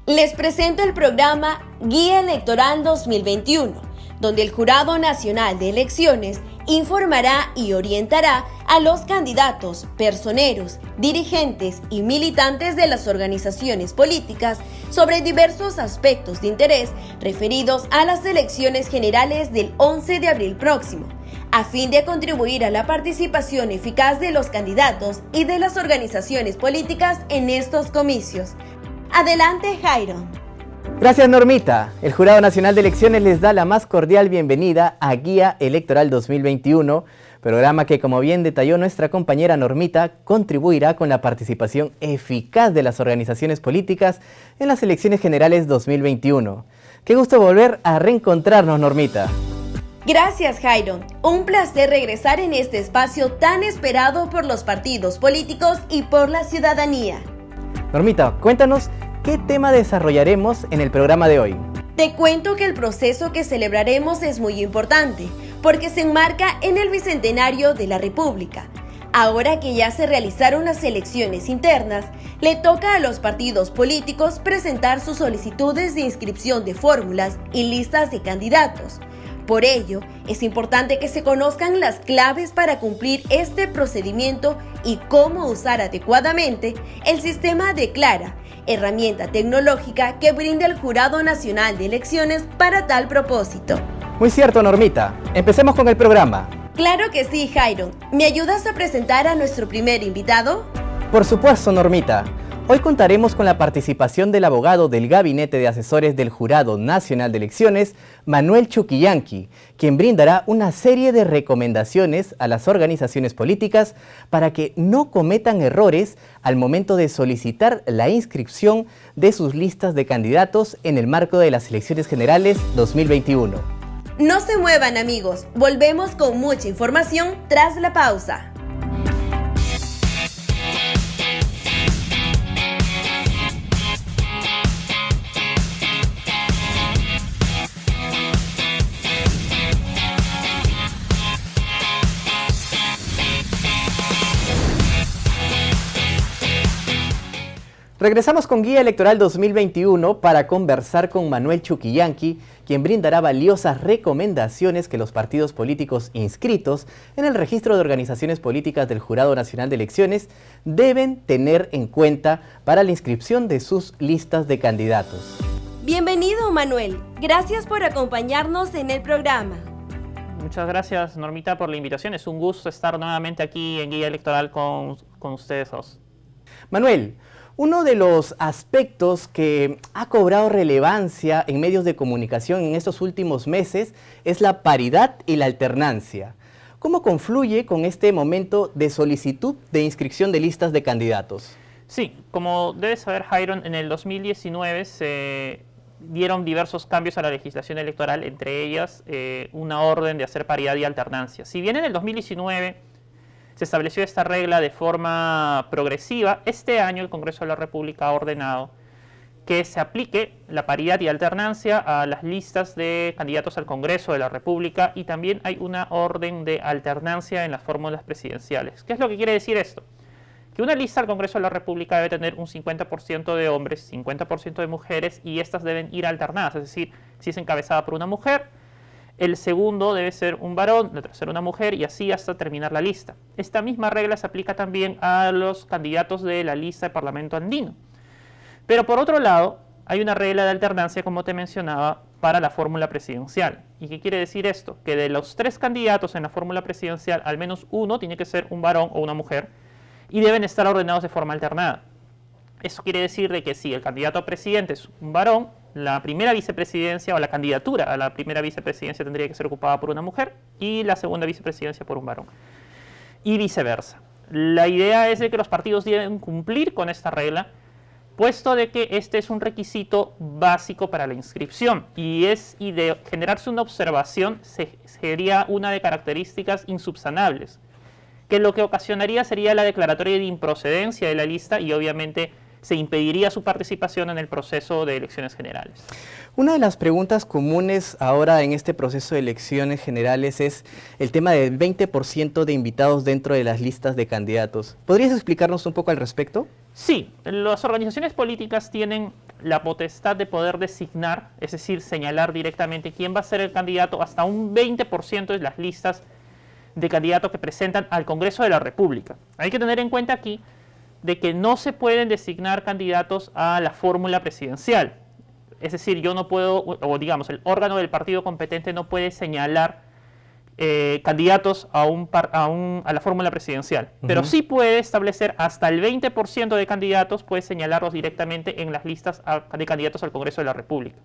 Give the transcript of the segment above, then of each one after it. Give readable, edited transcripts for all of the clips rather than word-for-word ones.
Les presento el programa Guía Electoral 2021, donde el Jurado Nacional de Elecciones informará y orientará a los candidatos, personeros, dirigentes y militantes de las organizaciones políticas sobre diversos aspectos de interés referidos a las elecciones generales del 11 de abril próximo, a fin de contribuir a la participación eficaz de los candidatos y de las organizaciones políticas en estos comicios. Adelante, Jairo. Gracias, Normita. El Jurado Nacional de Elecciones les da la más cordial bienvenida a Guía Electoral 2021, programa que, como bien detalló nuestra compañera Normita, contribuirá con la participación eficaz de las organizaciones políticas en las elecciones generales 2021. Qué gusto volver a reencontrarnos, Normita. Gracias, Jairo. Un placer regresar en este espacio tan esperado por los partidos políticos y por la ciudadanía. Normita, cuéntanos qué tema desarrollaremos en el programa de hoy. Te cuento que el proceso que celebraremos es muy importante, porque se enmarca en el bicentenario de la República. Ahora que ya se realizaron las elecciones internas, le toca a los partidos políticos presentar sus solicitudes de inscripción de fórmulas y listas de candidatos. Por ello, es importante que se conozcan las claves para cumplir este procedimiento y cómo usar adecuadamente el sistema Declara, herramienta tecnológica que brinda el Jurado Nacional de Elecciones para tal propósito. Muy cierto, Normita. Empecemos con el programa. Claro que sí, Jairo. ¿Me ayudas a presentar a nuestro primer invitado? Por supuesto, Normita. Hoy contaremos con la participación del abogado del Gabinete de Asesores del Jurado Nacional de Elecciones, Manuel Chuquillanqui, quien brindará una serie de recomendaciones a las organizaciones políticas para que no cometan errores al momento de solicitar la inscripción de sus listas de candidatos en el marco de las elecciones generales 2021. No se muevan, amigos. Volvemos con mucha información tras la pausa. Regresamos con Guía Electoral 2021 para conversar con Manuel Chuquillanqui, quien brindará valiosas recomendaciones que los partidos políticos inscritos en el registro de organizaciones políticas del Jurado Nacional de Elecciones deben tener en cuenta para la inscripción de sus listas de candidatos. Bienvenido, Manuel. Gracias por acompañarnos en el programa. Muchas gracias, Normita, por la invitación. Es un gusto estar nuevamente aquí en Guía Electoral con ustedes dos. Manuel, uno de los aspectos que ha cobrado relevancia en medios de comunicación en estos últimos meses es la paridad y la alternancia. ¿Cómo confluye con este momento de solicitud de inscripción de listas de candidatos? Sí, como debes saber, Jairo, en el 2019 se dieron diversos cambios a la legislación electoral, entre ellas una orden de hacer paridad y alternancia. Si bien en el 2019 se estableció esta regla de forma progresiva, este año el Congreso de la República ha ordenado que se aplique la paridad y alternancia a las listas de candidatos al Congreso de la República, y también hay una orden de alternancia en las fórmulas presidenciales. ¿Qué es lo que quiere decir esto? Que una lista al Congreso de la República debe tener un 50% de hombres, 50% de mujeres, y estas deben ir alternadas, es decir, si es encabezada por una mujer, el segundo debe ser un varón, el tercero una mujer, y así hasta terminar la lista. Esta misma regla se aplica también a los candidatos de la lista de Parlamento andino. Pero por otro lado, hay una regla de alternancia, como te mencionaba, para la fórmula presidencial. ¿Y qué quiere decir esto? Que de los 3 candidatos en la fórmula presidencial, al menos uno tiene que ser un varón o una mujer, y deben estar ordenados de forma alternada. Eso quiere decir de que si el candidato a presidente es un varón, la primera vicepresidencia o la candidatura a la primera vicepresidencia tendría que ser ocupada por una mujer y la segunda vicepresidencia por un varón. Y viceversa. La idea es de que los partidos deben cumplir con esta regla, puesto de que este es un requisito básico para la inscripción y de generarse una observación sería una de características insubsanables, que lo que ocasionaría sería la declaratoria de improcedencia de la lista y obviamente se impediría su participación en el proceso de elecciones generales. Una de las preguntas comunes ahora en este proceso de elecciones generales es el tema del 20% de invitados dentro de las listas de candidatos. ¿Podrías explicarnos un poco al respecto? Sí, las organizaciones políticas tienen la potestad de poder designar, es decir, señalar directamente quién va a ser el candidato hasta un 20% de las listas de candidatos que presentan al Congreso de la República. Hay que tener en cuenta aquí de que no se pueden designar candidatos a la fórmula presidencial. Es decir, yo no puedo, o digamos, el órgano del partido competente no puede señalar candidatos a la fórmula presidencial, pero sí puede establecer hasta el 20% de candidatos, puede señalarlos directamente en las listas de candidatos al Congreso de la República.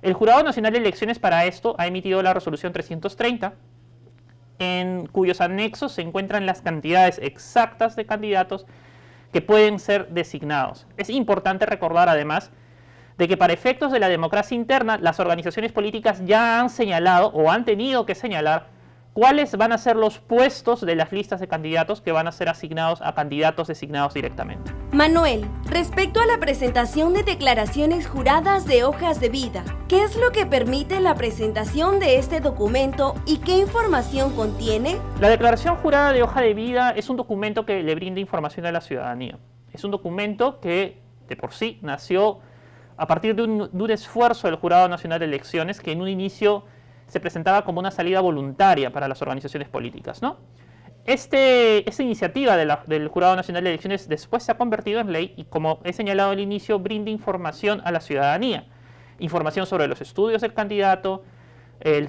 El Jurado Nacional de Elecciones para esto ha emitido la resolución 330, en cuyos anexos se encuentran las cantidades exactas de candidatos que pueden ser designados. Es importante recordar además de que para efectos de la democracia interna, las organizaciones políticas ya han señalado o han tenido que señalar cuáles van a ser los puestos de las listas de candidatos que van a ser asignados a candidatos designados directamente. Manuel, respecto a la presentación de declaraciones juradas de hojas de vida, ¿qué es lo que permite la presentación de este documento y qué información contiene? La declaración jurada de hoja de vida es un documento que le brinda información a la ciudadanía. Es un documento que de por sí nació a partir de un esfuerzo del Jurado Nacional de Elecciones que en un inicio se presentaba como una salida voluntaria para las organizaciones políticas, ¿no? Esta iniciativa del Jurado Nacional de Elecciones después se ha convertido en ley y, como he señalado al inicio, brinda información a la ciudadanía. Información sobre los estudios del candidato,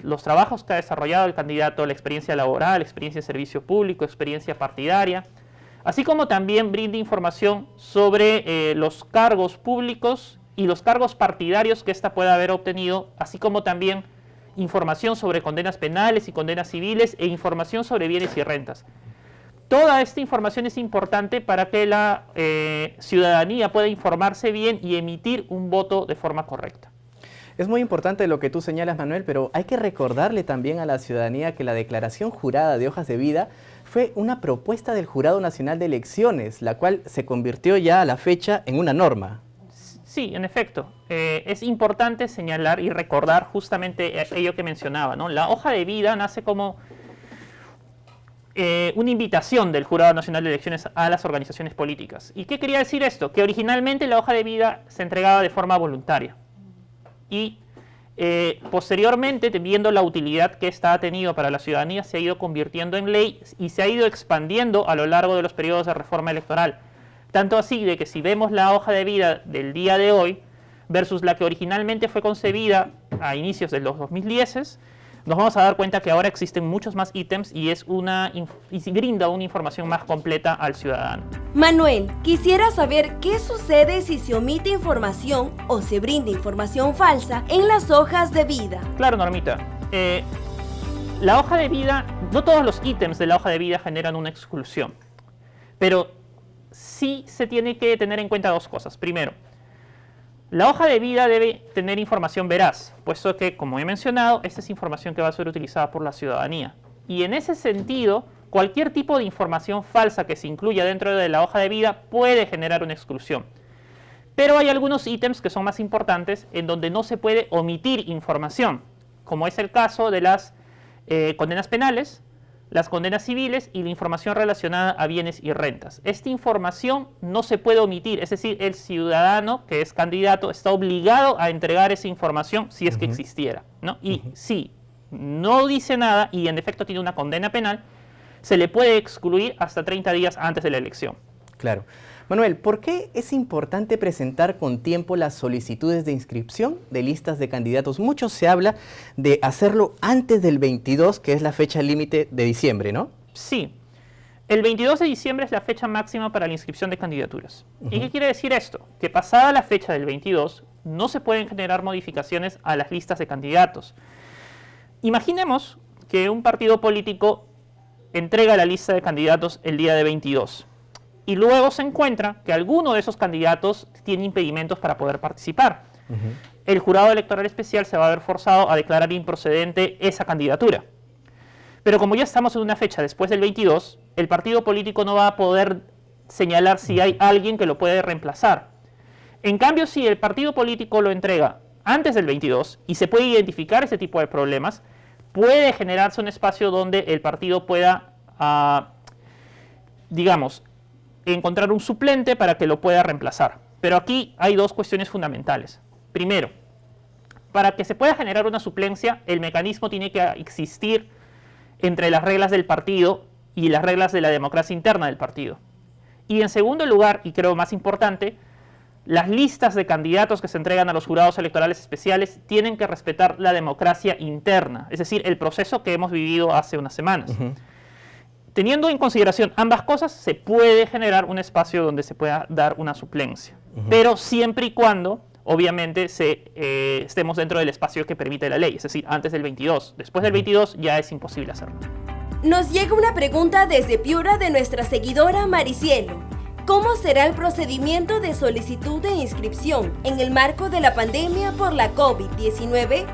los trabajos que ha desarrollado el candidato, la experiencia laboral, experiencia de servicio público, experiencia partidaria, así como también brinda información sobre los cargos públicos y los cargos partidarios que ésta pueda haber obtenido, así como también información sobre condenas penales y condenas civiles e información sobre bienes y rentas. Toda esta información es importante para que la ciudadanía pueda informarse bien y emitir un voto de forma correcta. Es muy importante lo que tú señalas, Manuel, pero hay que recordarle también a la ciudadanía que la declaración jurada de hojas de vida fue una propuesta del Jurado Nacional de Elecciones, la cual se convirtió ya a la fecha en una norma. Sí, en efecto. Es importante señalar y recordar justamente aquello que mencionaba, ¿no? La hoja de vida nace como una invitación del Jurado Nacional de Elecciones a las organizaciones políticas. ¿Y qué quería decir esto? Que originalmente la hoja de vida se entregaba de forma voluntaria. Y posteriormente, viendo la utilidad que esta ha tenido para la ciudadanía, se ha ido convirtiendo en ley y se ha ido expandiendo a lo largo de los periodos de reforma electoral. Tanto así de que si vemos la hoja de vida del día de hoy versus la que originalmente fue concebida a inicios de los 2010, nos vamos a dar cuenta que ahora existen muchos más ítems y brinda una información más completa al ciudadano. Manuel, quisiera saber qué sucede si se omite información o se brinda información falsa en las hojas de vida. Claro, Normita. La hoja de vida, no todos los ítems de la hoja de vida generan una exclusión, pero sí se tiene que tener en cuenta dos cosas. Primero, la hoja de vida debe tener información veraz, puesto que, como he mencionado, esta es información que va a ser utilizada por la ciudadanía. Y en ese sentido, cualquier tipo de información falsa que se incluya dentro de la hoja de vida puede generar una exclusión. Pero hay algunos ítems que son más importantes en donde no se puede omitir información, como es el caso de las condenas penales, las condenas civiles y la información relacionada a bienes y rentas. Esta información no se puede omitir, es decir, el ciudadano que es candidato está obligado a entregar esa información si es que existiera, ¿no? Y si no dice nada y en efecto tiene una condena penal, se le puede excluir hasta 30 días antes de la elección. Claro. Manuel, ¿por qué es importante presentar con tiempo las solicitudes de inscripción de listas de candidatos? Mucho se habla de hacerlo antes del 22, que es la fecha límite de diciembre, ¿no? Sí. El 22 de diciembre es la fecha máxima para la inscripción de candidaturas. ¿Y qué quiere decir esto? Que pasada la fecha del 22, no se pueden generar modificaciones a las listas de candidatos. Imaginemos que un partido político entrega la lista de candidatos el día de 22. Y luego se encuentra que alguno de esos candidatos tiene impedimentos para poder participar. El jurado electoral especial se va a ver forzado a declarar improcedente esa candidatura. Pero como ya estamos en una fecha después del 22, el partido político no va a poder señalar si hay alguien que lo puede reemplazar. En cambio, si el partido político lo entrega antes del 22 y se puede identificar ese tipo de problemas, puede generarse un espacio donde el partido pueda, digamos, encontrar un suplente para que lo pueda reemplazar. Pero aquí hay dos cuestiones fundamentales. Primero, para que se pueda generar una suplencia, el mecanismo tiene que existir entre las reglas del partido y las reglas de la democracia interna del partido. Y en segundo lugar, y creo más importante, las listas de candidatos que se entregan a los jurados electorales especiales tienen que respetar la democracia interna, es decir, el proceso que hemos vivido hace unas semanas. Teniendo en consideración ambas cosas, se puede generar un espacio donde se pueda dar una suplencia, pero siempre y cuando, obviamente, estemos dentro del espacio que permite la ley, es decir, antes del 22. Después del 22 ya es imposible hacerlo. Nos llega una pregunta desde Piura de nuestra seguidora Maricielo. ¿Cómo será el procedimiento de solicitud de inscripción en el marco de la pandemia por la COVID-19?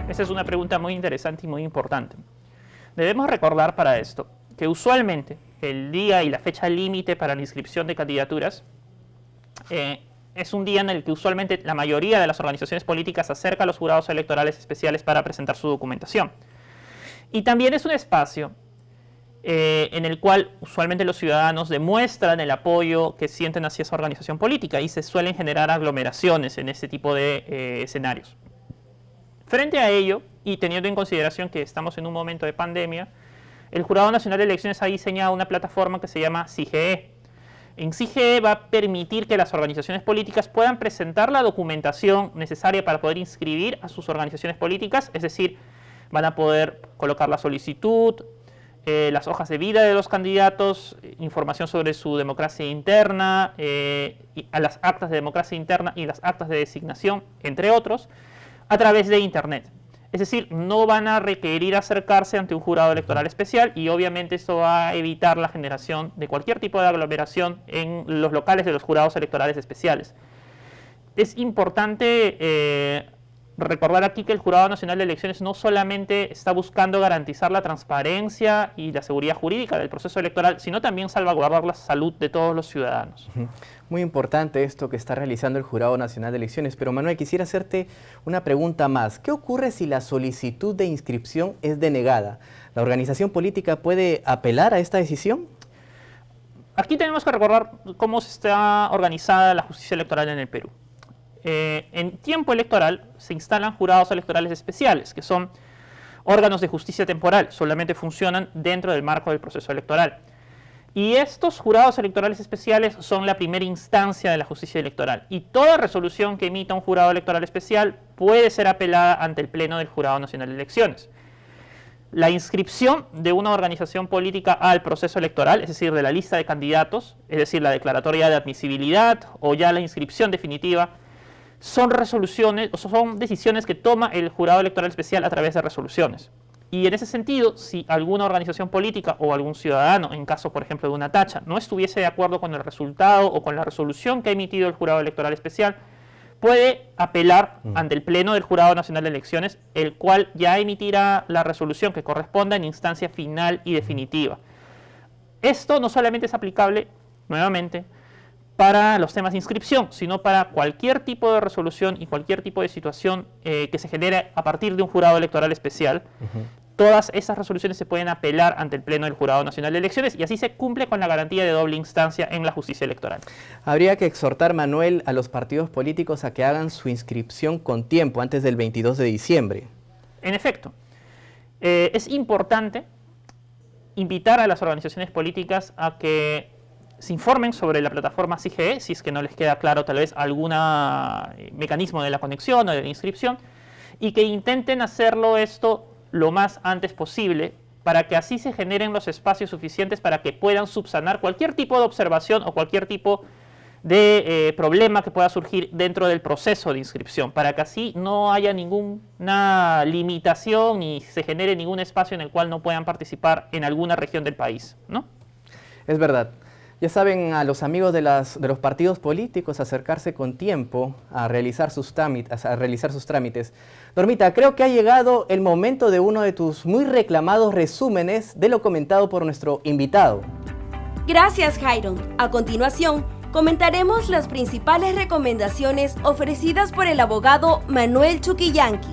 Esa es una pregunta muy interesante y muy importante. Debemos recordar para esto que usualmente el día y la fecha límite para la inscripción de candidaturas es un día en el que usualmente la mayoría de las organizaciones políticas acerca a los jurados electorales especiales para presentar su documentación. Y también es un espacio en el cual usualmente los ciudadanos demuestran el apoyo que sienten hacia esa organización política y se suelen generar aglomeraciones en este tipo de escenarios. Frente a ello, y teniendo en consideración que estamos en un momento de pandemia, el Jurado Nacional de Elecciones ha diseñado una plataforma que se llama SIGE. En SIGE va a permitir que las organizaciones políticas puedan presentar la documentación necesaria para poder inscribir a sus organizaciones políticas, es decir, van a poder colocar la solicitud, las hojas de vida de los candidatos, información sobre su democracia interna, a las actas de democracia interna y las actas de designación, entre otros, a través de Internet. Es decir, no van a requerir acercarse ante un jurado electoral especial y obviamente esto va a evitar la generación de cualquier tipo de aglomeración en los locales de los jurados electorales especiales. Es importante recordar aquí que el Jurado Nacional de Elecciones no solamente está buscando garantizar la transparencia y la seguridad jurídica del proceso electoral, sino también salvaguardar la salud de todos los ciudadanos. Muy importante esto que está realizando el Jurado Nacional de Elecciones, pero Manuel, quisiera hacerte una pregunta más. ¿Qué ocurre si la solicitud de inscripción es denegada? ¿La organización política puede apelar a esta decisión? Aquí tenemos que recordar cómo está organizada la justicia electoral en el Perú. En tiempo electoral se instalan jurados electorales especiales, que son órganos de justicia temporal, solamente funcionan dentro del marco del proceso electoral. Y estos jurados electorales especiales son la primera instancia de la justicia electoral. Y toda resolución que emita un jurado electoral especial puede ser apelada ante el Pleno del Jurado Nacional de Elecciones. La inscripción de una organización política al proceso electoral, es decir, de la lista de candidatos, es decir, la declaratoria de admisibilidad o ya la inscripción definitiva, son resoluciones o son decisiones que toma el jurado electoral especial a través de resoluciones. Y en ese sentido, si alguna organización política o algún ciudadano, en caso por ejemplo de una tacha, no estuviese de acuerdo con el resultado o con la resolución que ha emitido el jurado electoral especial, puede apelar ante el Pleno del Jurado Nacional de Elecciones, el cual ya emitirá la resolución que corresponda en instancia final y definitiva. Esto no solamente es aplicable, nuevamente, para los temas de inscripción, sino para cualquier tipo de resolución y cualquier tipo de situación que se genere a partir de un jurado electoral especial. Todas esas resoluciones se pueden apelar ante el Pleno del Jurado Nacional de Elecciones y así se cumple con la garantía de doble instancia en la justicia electoral. Habría que exhortar, Manuel, a los partidos políticos a que hagan su inscripción con tiempo, antes del 22 de diciembre. En efecto, es importante invitar a las organizaciones políticas a que se informen sobre la plataforma SIGE, si es que no les queda claro tal vez algún mecanismo de la conexión o de la inscripción, y que intenten hacerlo esto lo más antes posible, para que así se generen los espacios suficientes para que puedan subsanar cualquier tipo de observación o cualquier tipo de problema que pueda surgir dentro del proceso de inscripción, para que así no haya ninguna limitación ni se genere ningún espacio en el cual no puedan participar en alguna región del país, ¿no? Es verdad. Ya saben, a los amigos de los partidos políticos acercarse con tiempo a realizar sus trámites. Normita, creo que ha llegado el momento de uno de tus muy reclamados resúmenes de lo comentado por nuestro invitado. Gracias, Jairon. A continuación, comentaremos las principales recomendaciones ofrecidas por el abogado Manuel Chuquillanqui.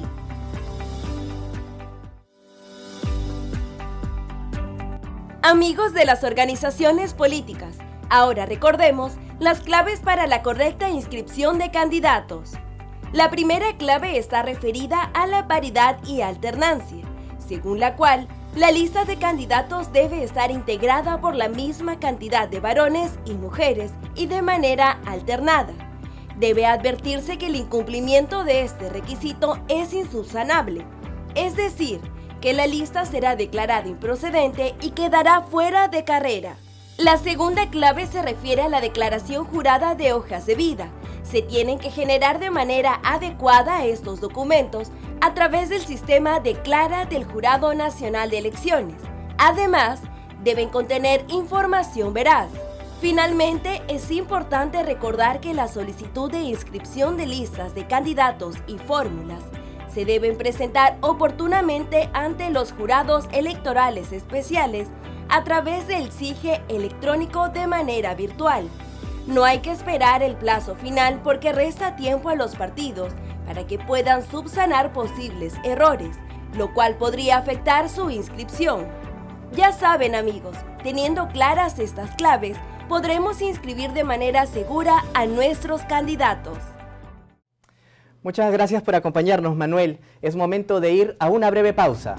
Amigos de las organizaciones políticas, Ahora recordemos las claves para la correcta inscripción de candidatos. La primera clave está referida a la paridad y alternancia, según la cual la lista de candidatos debe estar integrada por la misma cantidad de varones y mujeres y de manera alternada. Debe advertirse que el incumplimiento de este requisito es insubsanable, es decir, que la lista será declarada improcedente y quedará fuera de carrera. La segunda clave se refiere a la declaración jurada de hojas de vida. Se tienen que generar de manera adecuada estos documentos a través del sistema Declara del Jurado Nacional de Elecciones. Además, deben contener información veraz. Finalmente, es importante recordar que la solicitud de inscripción de listas de candidatos y fórmulas se deben presentar oportunamente ante los jurados electorales especiales a través del CIGE electrónico de manera virtual. No hay que esperar el plazo final porque resta tiempo a los partidos para que puedan subsanar posibles errores, lo cual podría afectar su inscripción. Ya saben, amigos, teniendo claras estas claves, podremos inscribir de manera segura a nuestros candidatos. Muchas gracias por acompañarnos, Manuel. Es momento de ir a una breve pausa.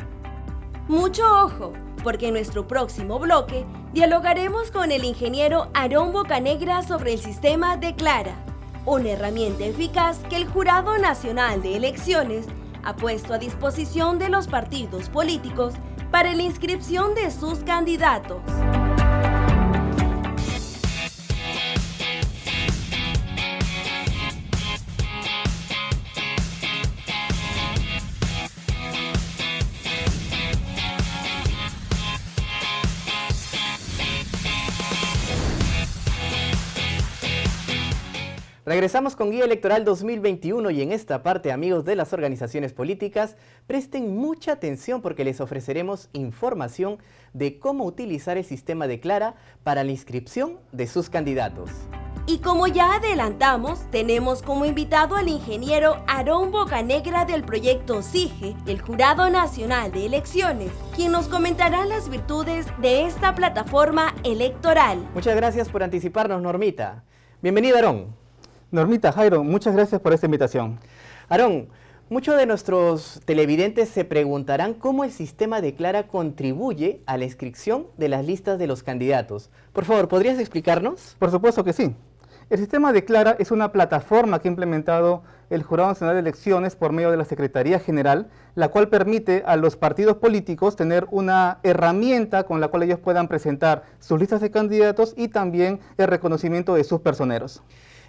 Mucho ojo, porque en nuestro próximo bloque dialogaremos con el ingeniero Aarón Bocanegra sobre el sistema Declara, una herramienta eficaz que el Jurado Nacional de Elecciones ha puesto a disposición de los partidos políticos para la inscripción de sus candidatos. Regresamos con Guía Electoral 2021 y en esta parte, amigos de las organizaciones políticas, presten mucha atención porque les ofreceremos información de cómo utilizar el sistema Declara para la inscripción de sus candidatos. Y como ya adelantamos, tenemos como invitado al ingeniero Aarón Bocanegra del proyecto CIGE, el Jurado Nacional de Elecciones, quien nos comentará las virtudes de esta plataforma electoral. Muchas gracias por anticiparnos, Normita. Bienvenido, Aarón. Normita, Jairo, muchas gracias por esta invitación. Aarón, muchos de nuestros televidentes se preguntarán cómo el sistema Declara contribuye a la inscripción de las listas de los candidatos. Por favor, ¿podrías explicarnos? Por supuesto que sí. El sistema Declara es una plataforma que ha implementado el Jurado Nacional de Elecciones por medio de la Secretaría General, la cual permite a los partidos políticos tener una herramienta con la cual ellos puedan presentar sus listas de candidatos y también el reconocimiento de sus personeros.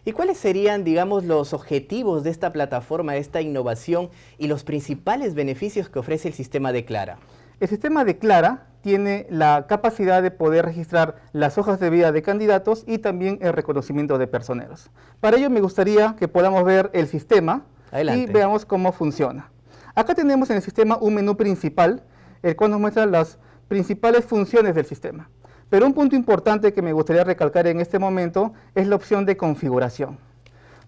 ¿Y cuáles serían, digamos, los objetivos de esta plataforma, de esta innovación y los principales beneficios que ofrece el sistema Declara? El sistema Declara tiene la capacidad de poder registrar las hojas de vida de candidatos y también el reconocimiento de personeros. Para ello me gustaría que podamos ver el sistema. Adelante. Y veamos cómo funciona. Acá tenemos en el sistema un menú principal, el cual nos muestra las principales funciones del sistema. Pero un punto importante que me gustaría recalcar en este momento es la opción de configuración.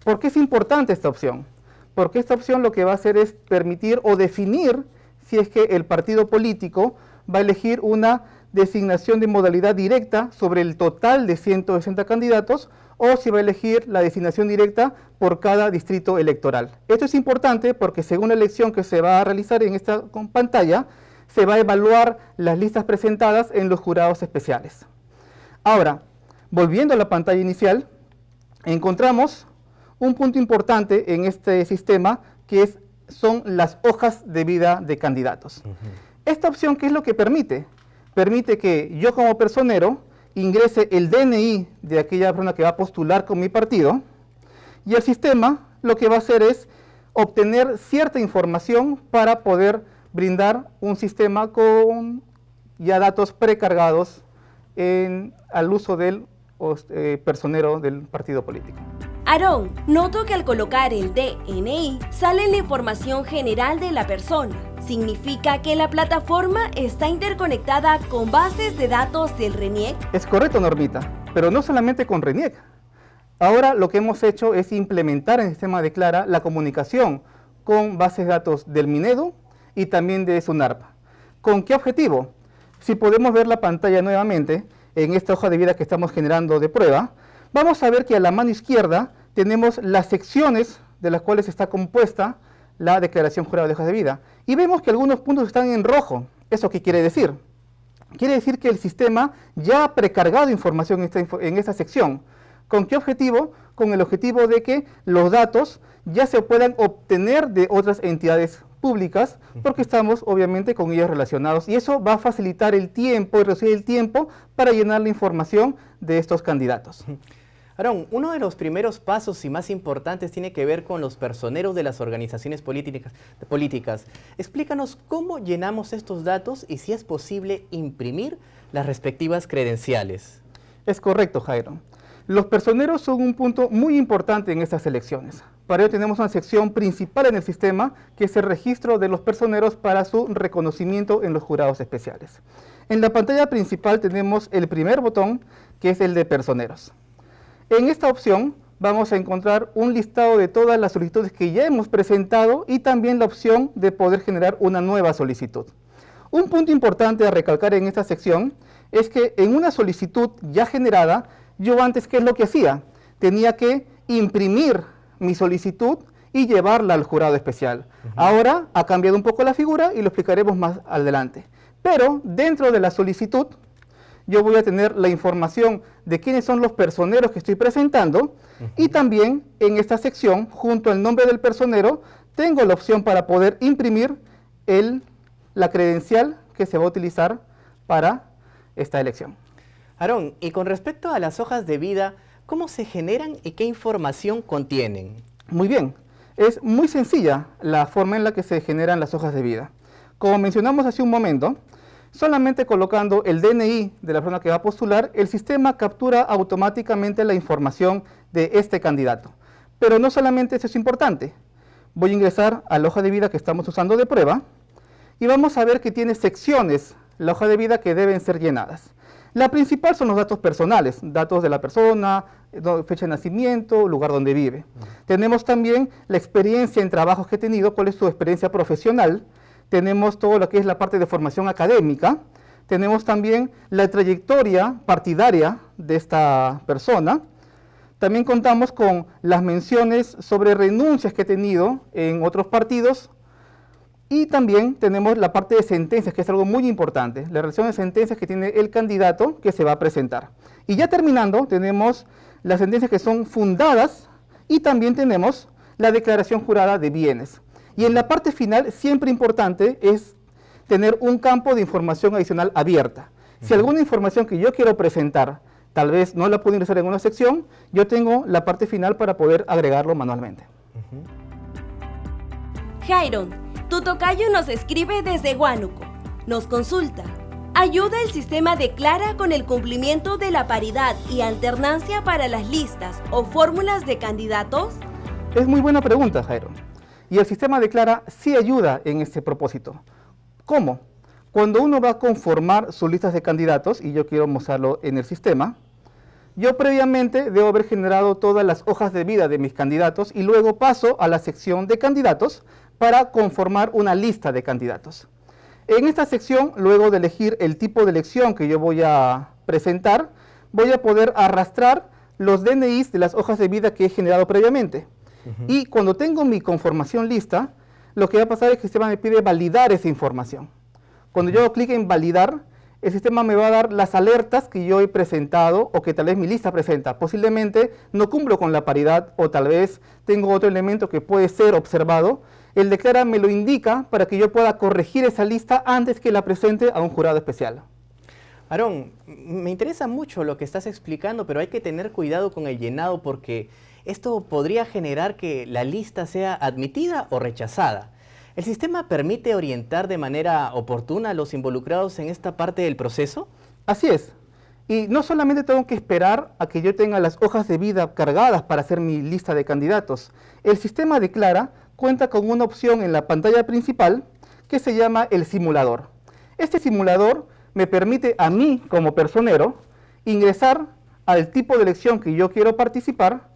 ¿Por qué es importante esta opción? Porque esta opción lo que va a hacer es permitir o definir si es que el partido político va a elegir una designación de modalidad directa sobre el total de 160 candidatos o si va a elegir la designación directa por cada distrito electoral. Esto es importante porque según la elección que se va a realizar en esta pantalla, se va a evaluar las listas presentadas en los jurados especiales. Ahora, volviendo a la pantalla inicial, encontramos un punto importante en este sistema que son las hojas de vida de candidatos. Esta opción, ¿qué es lo que permite? Permite que yo como personero ingrese el DNI de aquella persona que va a postular con mi partido y el sistema lo que va a hacer es obtener cierta información para poder brindar un sistema con ya datos precargados al uso del personero del partido político. Aarón, noto que al colocar el DNI sale la información general de la persona. ¿Significa que la plataforma está interconectada con bases de datos del RENIEC? Es correcto, Normita, pero no solamente con RENIEC. Ahora lo que hemos hecho es implementar en el sistema Declara la comunicación con bases de datos del Minedu y también de SUNARP. ¿Con qué objetivo? Si podemos ver la pantalla nuevamente, en esta hoja de vida que estamos generando de prueba, vamos a ver que a la mano izquierda tenemos las secciones de las cuales está compuesta la declaración jurada de hojas de vida. Y vemos que algunos puntos están en rojo. ¿Eso qué quiere decir? Quiere decir que el sistema ya ha precargado información en esta sección. ¿Con qué objetivo? Con el objetivo de que los datos ya se puedan obtener de otras entidades públicas, porque estamos obviamente con ellas relacionados, y eso va a facilitar el tiempo y reducir el tiempo para llenar la información de estos candidatos. Aarón, uno de los primeros pasos y más importantes tiene que ver con los personeros de las organizaciones políticas. Explícanos cómo llenamos estos datos y si es posible imprimir las respectivas credenciales. Es correcto, Jairo. Los personeros son un punto muy importante en estas elecciones. Para ello tenemos una sección principal en el sistema, que es el registro de los personeros para su reconocimiento en los jurados especiales. En la pantalla principal tenemos el primer botón, que es el de personeros. En esta opción vamos a encontrar un listado de todas las solicitudes que ya hemos presentado y también la opción de poder generar una nueva solicitud. Un punto importante a recalcar en esta sección es que en una solicitud ya generada, yo antes, ¿qué es lo que hacía? Tenía que imprimir mi solicitud y llevarla al jurado especial. Ahora ha cambiado un poco la figura y lo explicaremos más adelante. Pero dentro de la solicitud, yo voy a tener la información de quiénes son los personeros que estoy presentando y también en esta sección, junto al nombre del personero, tengo la opción para poder imprimir la credencial que se va a utilizar para esta elección. Aarón, y con respecto a las hojas de vida, ¿cómo se generan y qué información contienen? Muy bien, es muy sencilla la forma en la que se generan las hojas de vida. Como mencionamos hace un momento, solamente colocando el DNI de la persona que va a postular, el sistema captura automáticamente la información de este candidato. Pero no solamente eso es importante. Voy a ingresar a la hoja de vida que estamos usando de prueba y vamos a ver que tiene secciones la hoja de vida que deben ser llenadas. La principal son los datos personales, datos de la persona, fecha de nacimiento, lugar donde vive. Tenemos también la experiencia en trabajos que he tenido, cuál es su experiencia profesional. Tenemos todo lo que es la parte de formación académica. Tenemos también la trayectoria partidaria de esta persona. También contamos con las menciones sobre renuncias que he tenido en otros partidos. Y también tenemos la parte de sentencias, que es algo muy importante, la relación de sentencias que tiene el candidato que se va a presentar. Y ya terminando, tenemos las sentencias que son fundadas y también tenemos la declaración jurada de bienes. Y en la parte final, siempre importante es tener un campo de información adicional abierta. Si alguna información que yo quiero presentar, tal vez no la puedo ingresar en una sección, yo tengo la parte final para poder agregarlo manualmente. Jairon, tu tocayo nos escribe desde Huánuco. Nos consulta. ¿Ayuda el sistema Declara con el cumplimiento de la paridad y alternancia para las listas o fórmulas de candidatos? Es muy buena pregunta, Jairo. Y el sistema Declara sí ayuda en este propósito. ¿Cómo? Cuando uno va a conformar sus listas de candidatos, y yo quiero mostrarlo en el sistema, yo previamente debo haber generado todas las hojas de vida de mis candidatos y luego paso a la sección de candidatos para conformar una lista de candidatos. En esta sección, luego de elegir el tipo de elección que yo voy a presentar, voy a poder arrastrar los DNIs de las hojas de vida que he generado previamente. Y cuando tengo mi conformación lista, lo que va a pasar es que el sistema me pide validar esa información. Cuando yo clic en validar, el sistema me va a dar las alertas que yo he presentado o que tal vez mi lista presenta. Posiblemente no cumplo con la paridad o tal vez tengo otro elemento que puede ser observado. El Declara me lo indica para que yo pueda corregir esa lista antes que la presente a un jurado especial. Aarón, me interesa mucho lo que estás explicando, pero hay que tener cuidado con el llenado porque esto podría generar que la lista sea admitida o rechazada. ¿El sistema permite orientar de manera oportuna a los involucrados en esta parte del proceso? Así es. Y no solamente tengo que esperar a que yo tenga las hojas de vida cargadas para hacer mi lista de candidatos. El sistema Declara cuenta con una opción en la pantalla principal que se llama el simulador. Este simulador me permite a mí, como personero, ingresar al tipo de elección que yo quiero participar,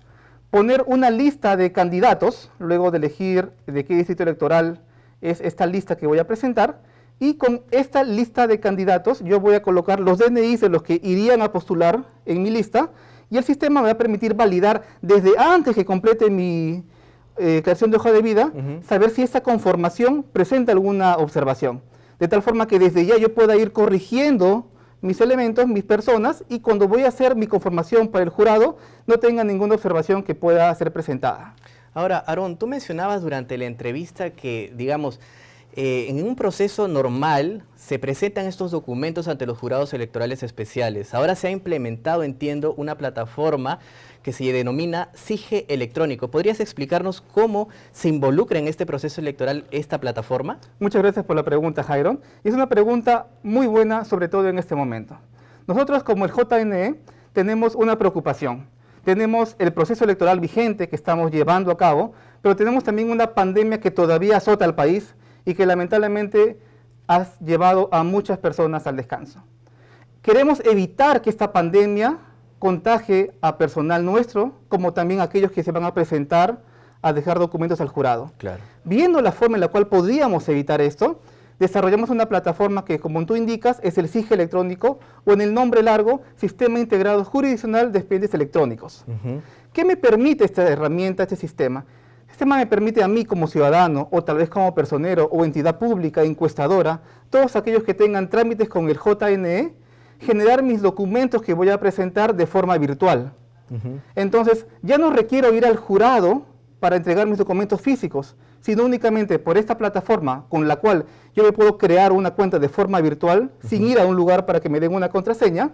poner una lista de candidatos, luego de elegir de qué distrito electoral es esta lista que voy a presentar, Y con esta lista de candidatos yo voy a colocar los DNIs de los que irían a postular en mi lista, y el sistema me va a permitir validar desde antes que complete mi creación de hoja de vida, saber si esa conformación presenta alguna observación. De tal forma que desde ya yo pueda ir corrigiendo mis elementos, mis personas, y cuando voy a hacer mi conformación para el jurado, no tenga ninguna observación que pueda ser presentada. Ahora, Aarón, tú mencionabas durante la entrevista que, digamos, en un proceso normal se presentan estos documentos ante los jurados electorales especiales. Ahora se ha implementado, entiendo, una plataforma que se denomina SIGE electrónico. ¿Podrías explicarnos cómo se involucra en este proceso electoral esta plataforma? Muchas gracias por la pregunta, Jairon. Es una pregunta muy buena, sobre todo en este momento. Nosotros, como el JNE, tenemos una preocupación. Tenemos el proceso electoral vigente que estamos llevando a cabo, pero tenemos también una pandemia que todavía azota al país y que lamentablemente ha llevado a muchas personas al descanso. Queremos evitar que esta pandemia contagie a personal nuestro, como también a aquellos que se van a presentar a dejar documentos al jurado. Claro. Viendo la forma en la cual podríamos evitar esto, desarrollamos una plataforma que, como tú indicas, es el SIGE electrónico, o en el nombre largo, Sistema Integrado Jurisdiccional de Expedientes Electrónicos. ¿Qué me permite esta herramienta, este sistema? El sistema me permite a mí como ciudadano, o tal vez como personero, o entidad pública, encuestadora, todos aquellos que tengan trámites con el JNE, generar mis documentos que voy a presentar de forma virtual. Entonces, ya no requiero ir al jurado para entregar mis documentos físicos, sino únicamente por esta plataforma con la cual yo me puedo crear una cuenta de forma virtual, sin ir a un lugar para que me den una contraseña,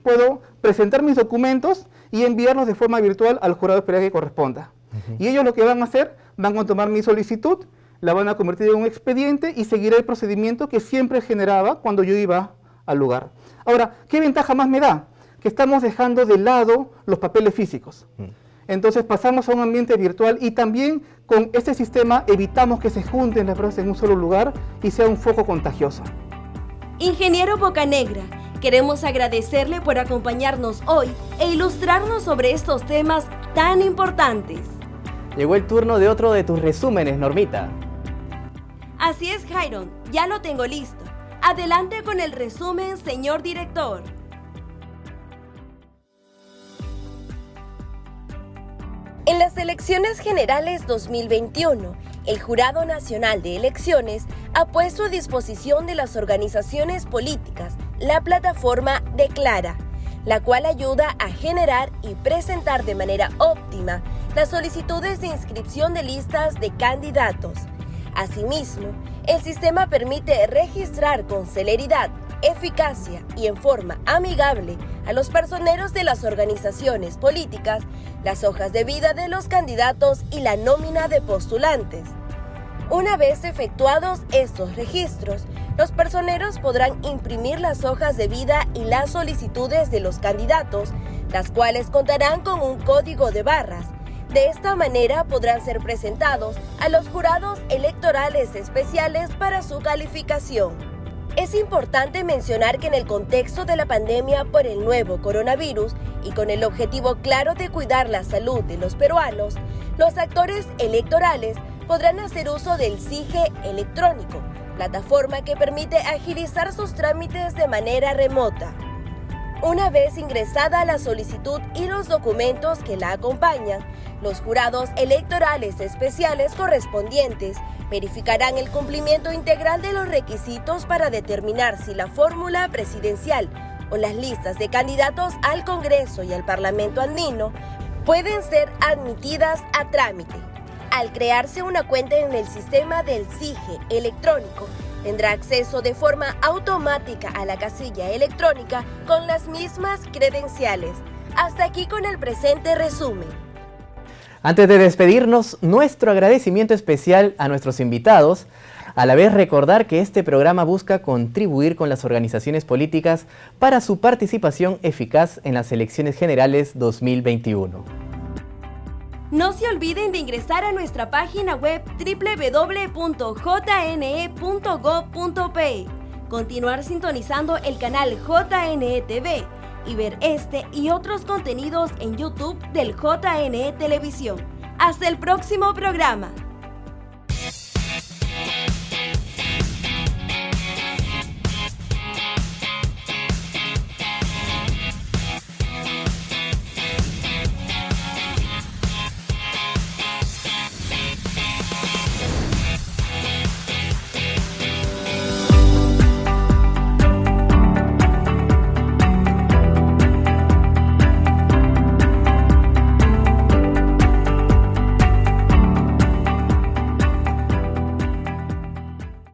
puedo presentar mis documentos y enviarlos de forma virtual al jurado especial que corresponda. Y ellos lo que van a hacer, van a tomar mi solicitud, la van a convertir en un expediente y seguiré el procedimiento que siempre generaba cuando yo iba al lugar. Ahora, ¿qué ventaja más me da? Que estamos dejando de lado los papeles físicos. Entonces pasamos a un ambiente virtual y también con este sistema evitamos que se junten las pruebas en un solo lugar y sea un foco contagioso. Ingeniero Bocanegra, queremos agradecerle por acompañarnos hoy e ilustrarnos sobre estos temas tan importantes. Llegó el turno de otro de tus resúmenes, Normita. Así es, Jairon, ya lo tengo listo. Adelante con el resumen, señor director. En las elecciones generales 2021, el Jurado Nacional de Elecciones ha puesto a disposición de las organizaciones políticas la plataforma Declara, la cual ayuda a generar y presentar de manera óptima las solicitudes de inscripción de listas de candidatos. Asimismo, el sistema permite registrar con celeridad, eficacia y en forma amigable a los personeros de las organizaciones políticas, las hojas de vida de los candidatos y la nómina de postulantes. Una vez efectuados estos registros, los personeros podrán imprimir las hojas de vida y las solicitudes de los candidatos, las cuales contarán con un código de barras. De esta manera podrán ser presentados a los jurados electorales especiales para su calificación. Es importante mencionar que en el contexto de la pandemia por el nuevo coronavirus y con el objetivo claro de cuidar la salud de los peruanos, los actores electorales podrán hacer uso del SIGE electrónico, plataforma que permite agilizar sus trámites de manera remota. Una vez ingresada la solicitud y los documentos que la acompañan, los jurados electorales especiales correspondientes verificarán el cumplimiento integral de los requisitos para determinar si la fórmula presidencial o las listas de candidatos al Congreso y al Parlamento andino pueden ser admitidas a trámite. Al crearse una cuenta en el sistema del SIGE electrónico, tendrá acceso de forma automática a la casilla electrónica con las mismas credenciales. Hasta aquí con el presente resumen. Antes de despedirnos, nuestro agradecimiento especial a nuestros invitados, a la vez recordar que este programa busca contribuir con las organizaciones políticas para su participación eficaz en las elecciones generales 2021. No se olviden de ingresar a nuestra página web www.jne.gov.pe, continuar sintonizando el canal JNE TV y ver este y otros contenidos en YouTube del JNE Televisión. Hasta el próximo programa.